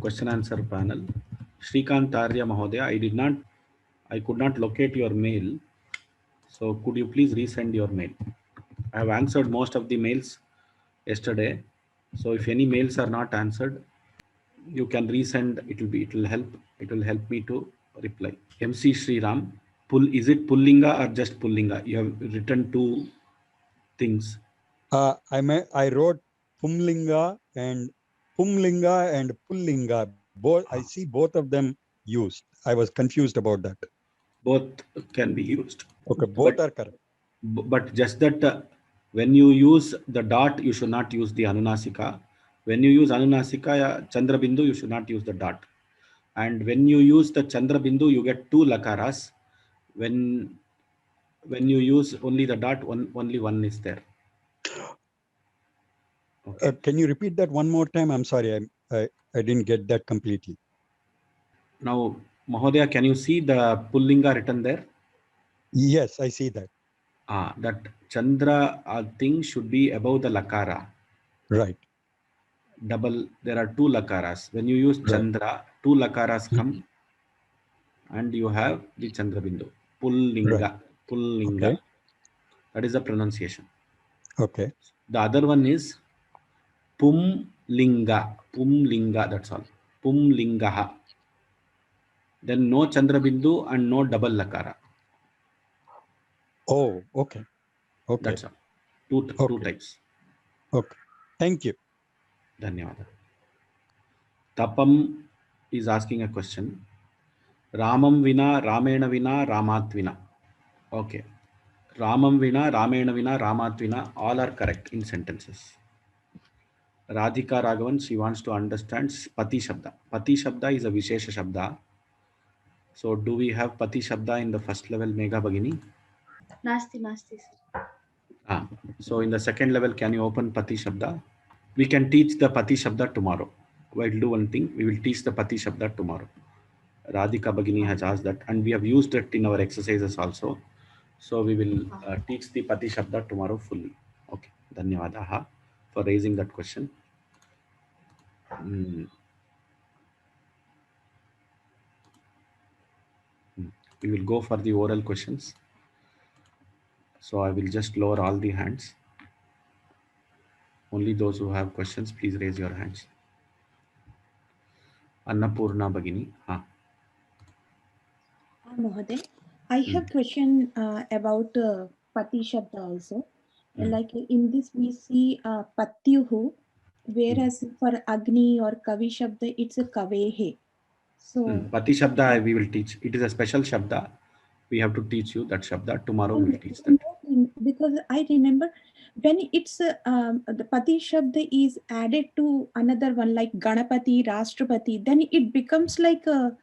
question answer panel. Shrikant Arya Mahodaya, I could not locate your mail. So could you please resend your mail? I have answered most of the mails yesterday. So if any mails are not answered, you can resend. It will help me to reply. MC Sriram, is it Pullinga or just Pullinga? You have written two things. I wrote Pumlinga and Pullinga. Both I see both of them used. I was confused about that. Both can be used. Okay, both are correct. But just that when you use the dot, you should not use the Anunasika. When you use Anunasika, Chandra Bindu, you should not use the dot. And when you use the Chandra Bindu, you get two lakaras. When you use only the dot, only one is there. Okay. Can you repeat that one more time? I'm sorry, I didn't get that completely. Now, Mahodaya, can you see the Pullinga written there? Yes, I see that. That Chandra thing should be above the lakara. Right. There are two lakaras. When you use Chandra, two lakaras come and you have the Chandra Bindu. Pullinga. Right. Pullinga. Okay. That is the pronunciation. Okay. The other one is Pumlinga. Pumlinga, that's all. Pumlingaha. Then no Chandra Bindu and no double lakara. Oh, okay. Okay. That's all. Two types. Okay. Thank you. Dhanyawada. Tapam is asking a question. Ramam vina, Ramena vina, Ramat vina. Okay. Ramam vina, Ramena vina, Ramat vina, all are correct in sentences. Radhika Raghavan, she wants to understand Pati Shabda. Pati Shabda is a Vishesha Shabda. So do we have Pati Shabda in the first level Megha Bhagini? Nasti, sir. So in the second level, can you open Pati Shabda? We can teach the Pati Shabda tomorrow. We'll do one thing. We will teach the Pati Shabda tomorrow. Radhika Bhagini has asked that, and we have used it in our exercises also. So we will teach the Pati Shabda tomorrow fully. Okay. Dhanyawadaha for raising that question. We will go for the oral questions. So I will just lower all the hands. Only those who have questions, please raise your hands. Annapurna Bhagini. Mahoday, I have question about Pati Shabda also. Like in this we see Patyuhu, whereas for Agni or Kavi Shabda, it's a Kavehe. So Pati Shabda we will teach. It is a special Shabda. We have to teach you that Shabda. Tomorrow we will teach that. Because I remember when it's the Pati Shabda is added to another one like Ganapati, Rashtrapati, then it becomes like a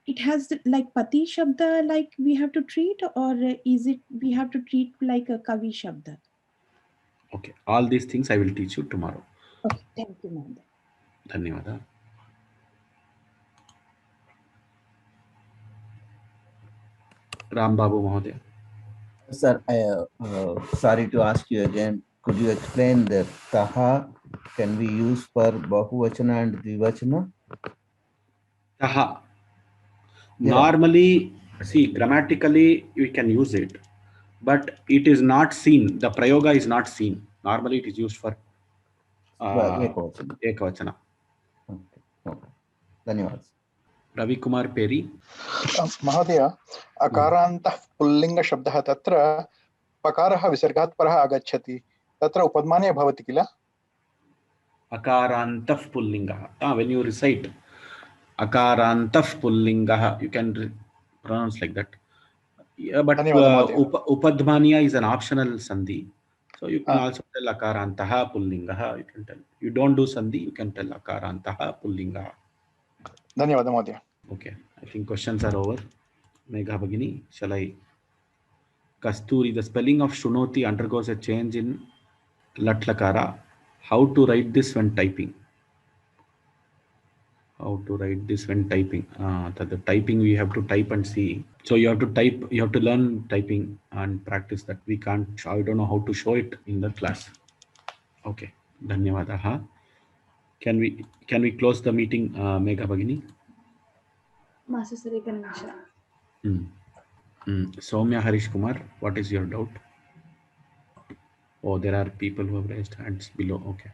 it has like Pati Shabda like we have to treat, or is it we have to treat like a Kavi Shabda? Okay, all these things I will teach you tomorrow. Okay, thank you, ma'am. Dhanyawada. Ram Babu Mahodaya. Sir, sorry to ask you again. Could you explain the taha can be used for Bahuvachana and Dvivachana? Taha. Normally, see, grammatically, we can use it, but it is not seen. The prayoga is not seen. Normally, it is used for Ekavachana. Okay. Dhanyawad. Ravi Kumar Peri. Mahodaya, akarantah pullinga shabdah tatra pakarah visargat parah agacchati. Tatra upadmane bhavati kila? Akarantah pullinga. When you recite Akarantah pullinga, you can pronounce like that. Yeah, but upadmaniya is an optional sandhi. So you can also tell Akarantaha pullingaha. You can tell. You don't do sandhi, you can tell Akarantaha pullingaha. Dhanyawad, Mahodaya. Okay, I think questions are over. Megha Bhagini, shall I? Kasturi, the spelling of Shunoti undergoes a change in Latlakara. How to write this when typing? How to write this when typing? The typing we have to type and see. So you have to type, you have to learn typing and practice that. We can't, I don't know how to show it in the class. Okay, Dhanyawadaha. Can we close the meeting, Megha Bhagini? Master sir, ekam nimisha. Soumya Harish Kumar, what is your doubt? Oh, there are people who have raised hands below. Okay.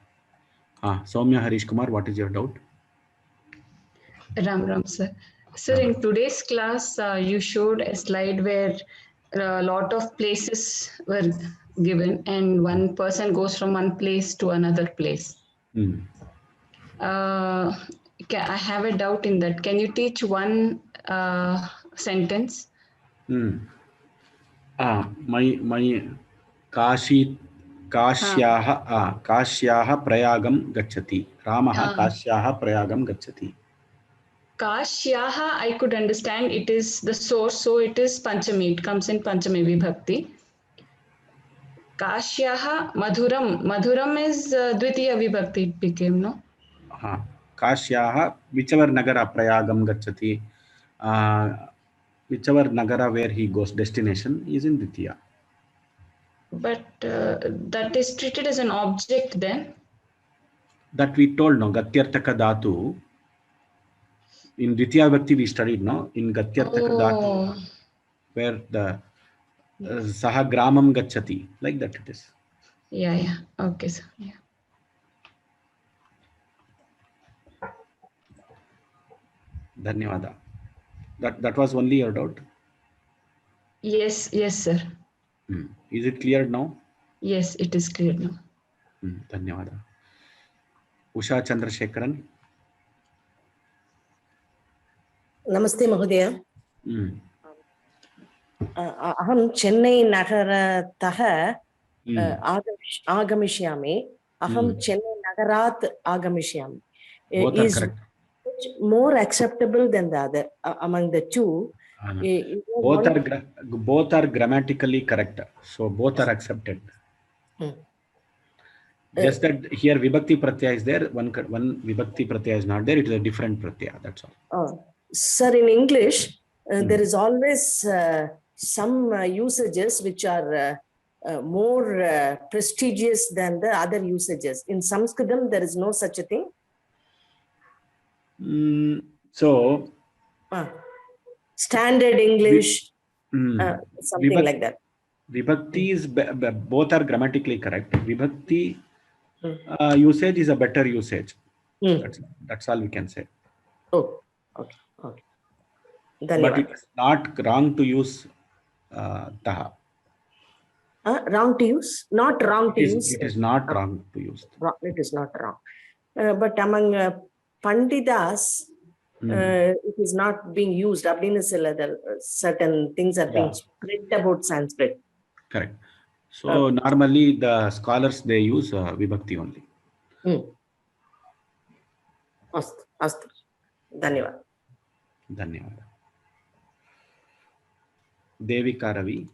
Soumya Harish Kumar, what is your doubt? Ram, sir. Sir, in today's class, you showed a slide where a lot of places were given and one person goes from one place to another place. I have a doubt in that. Can you teach one sentence? My काश्याः प्रयागं गच्छति. रामः काश्याः प्रयागं गच्छति. Kashyaha, I could understand it is the source, so it is Panchami. It comes in Panchami Vibhakti. Kashyaha, Madhuram is Dvitiya Vibhakti. It became, no? Kashyaha, whichever Nagara Prayagam gachati, whichever Nagara where he goes, destination is in Dvitiya. But that is treated as an object then? That we told, no? Gatyartaka Dhatu. In Dvitiya Vibhakti we studied, no? In Gatyartaka Dhatu, where the Saha Gramam Gachati, like that it is. Yeah. Okay, sir. Yeah. Dhanyavada. That was only your doubt? Yes, sir. Is it clear now? Yes, it is clear now. Dhanyavada. Usha Chandrasekharan. Namaste Mahodaya. Aham Chennai Nagaratah Agamishyami. Aham Chennai Nagarat Agamishyami. Both are correct. More acceptable than the other among the two. Both are grammatically correct. So both are accepted. Just that here Vibhakti Pratyaya is there, one Vibhakti Pratyaya is not there, it is a different Pratyaya, that's all. Sir, in English, there is always some usages which are more prestigious than the other usages. In Sanskritam, there is no such a thing. So, standard English, something like that. Vibhakti is both are grammatically correct. Vibhakti usage is a better usage. That's all we can say. Oh, okay. But it is not wrong to use taha. Wrong to use? Not wrong to use. It is not wrong to use. It is not wrong. But among Panditas, it is not being used. Certain things are being spread about Sanskrit. Correct. So normally the scholars, they use Vibhakti only. Astu. Dhanyavad. Dhanyavad. Devika Ravi.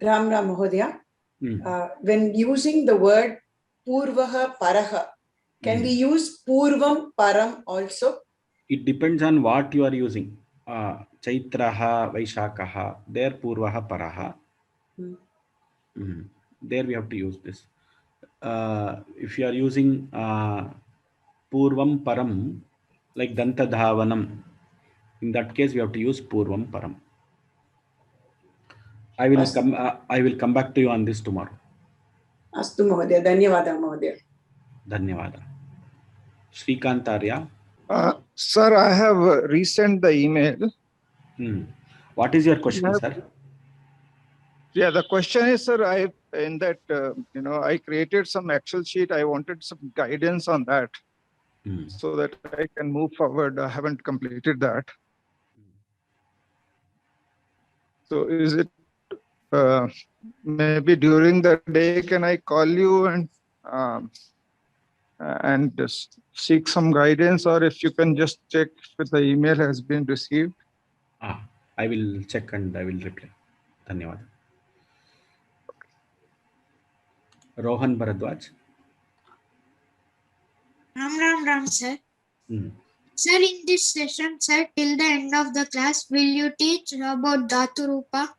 Ram Mahodaya. When using the word Purvaha Paraha, can we use Purvam Param also? It depends on what you are using. Chaitraha, Vaishakaha, there Purvaha Paraha. There we have to use this. If you are using Purvam Param, like Danta Dhavanam, in that case we have to use Purvam Param. I will come back to you on this tomorrow. Astu Mahodaya. Dhanyavada Mahodaya. Dhanyavada. Shrikant Arya. Sir, I have resent the email. What is your question, sir? Yeah, the question is, sir, I created some Excel sheet. I wanted some guidance on that so that I can move forward. I haven't completed that. So is it maybe during the day, can I call you and just seek some guidance, or if you can just check if the email has been received? I will check and I will reply. Dhanyavad. Rohan Bharadwaj. Ram, sir. Sir, in this session, sir, till the end of the class, will you teach about Dhatu Rupa?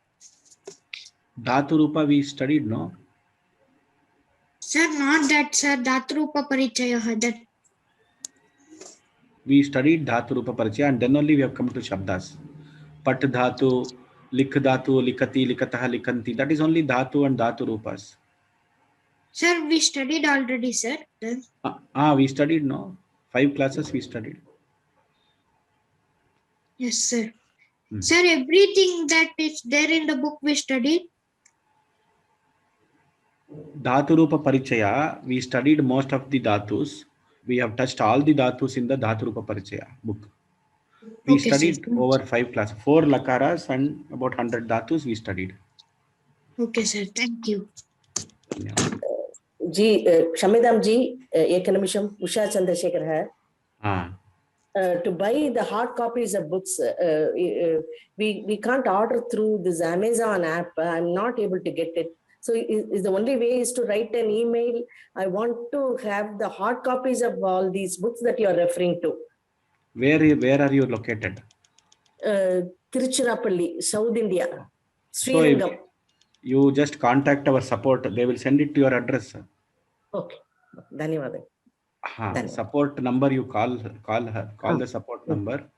Dhatu Rupa we studied, no? Sir, not that, sir. Dhaturupa Parichaya. That. We studied Dhatu Rupa Parichaya and then only we have come to Shabdas. Pat Dhatu, Lik Dhatu, Likati, Likataha, Likanti. That is only Dhatu and Dhatu Rupas. Sir, we studied already, sir. Then. We studied, no? 5 classes we studied. Yes, sir. Sir, everything that is there in the book we studied. Dhatu Rupa Parichaya, we studied most of the Dhatus. We have touched all the Dhatus in the Dhatu Rupa Parichaya book. We studied over 5 classes, 4 Lakaras and about 100 Dhatus we studied. Okay, sir. Thank you. जी क्षम्यतां जी एक निमिषम उषा चंद्रशेखर है. To buy the hard copies of books, we can't order through this Amazon app. I'm not able to get it. So is the only way is to write an email. I want to have the hard copies of all these books that you are referring to. Where are you located? Tiruchirappalli, South India. Srirangam. So you just contact our support. They will send it to your address. Okay. Dhanyawad. Support number you call the support number.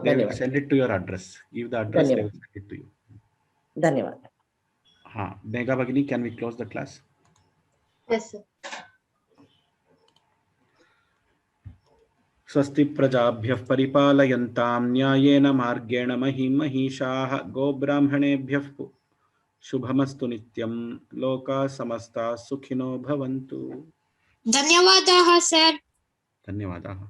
They will send it to your address. Give the address, they will send it to you. Dhanyawad. Megha Bhagini, can we close the class? Yes, sir. स्वस्ति प्रजाभ्यः परिपालयन्तां न्यायेन मार्गेण महिषाः गोब्राह्मणेभ्यः शुभमस्तु नित्यं लोकाः समस्ताः सुखिनो भवन्तु. धन्यवादाः sir. धन्यवादाः.